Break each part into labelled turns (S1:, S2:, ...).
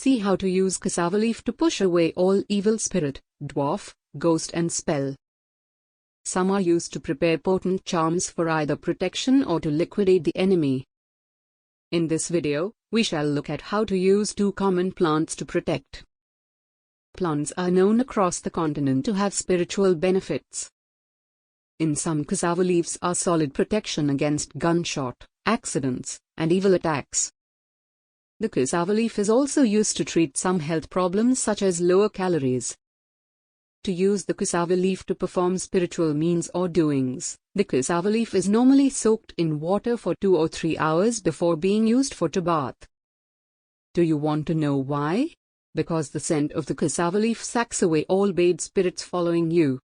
S1: See how to use cassava leaf to push away all evil spirit, dwarf, ghost and spell. Some are used to prepare potent charms for either protection or to liquidate the enemy. In this video, we shall look at how to use two common plants to protect. Plants are known across the continent to have spiritual benefits. In some, cassava leaves are solid protection against gunshot, accidents, and evil attacks. The cassava leaf is also used to treat some health problems such as lower calories. To use the cassava leaf to perform spiritual means or doings, the cassava leaf is normally soaked in water for 2 or 3 hours before being used for to bath. Do you want to know why? Because the scent of the cassava leaf sacks away all bad spirits following you.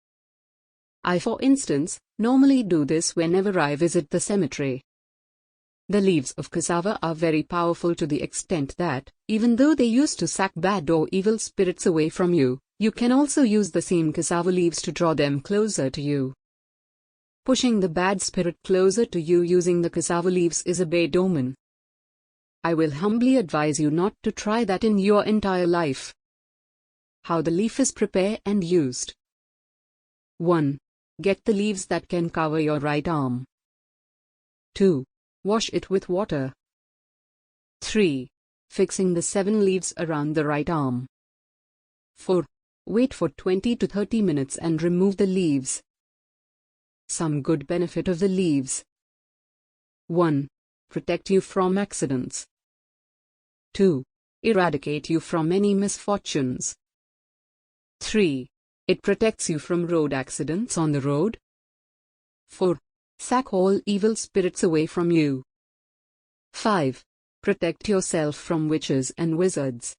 S1: I, for instance, normally do this whenever I visit the cemetery. The leaves of cassava are very powerful to the extent that, even though they used to sack bad or evil spirits away from you, you can also use the same cassava leaves to draw them closer to you. Pushing the bad spirit closer to you using the cassava leaves is a bad omen. I will humbly advise you not to try that in your entire life. How the leaf is prepared and used. 1. Get the leaves that can cover your right arm. 2. Wash it with water. 3. Fixing the 7 leaves around the right arm. 4. Wait for 20 to 30 minutes and remove the leaves. Some good benefit of the leaves. 1. Protect you from accidents. 2. Eradicate you from any misfortunes. 3. It protects you from road accidents on the road. 4. Sack all evil spirits away from you. 5. Protect yourself from witches and wizards.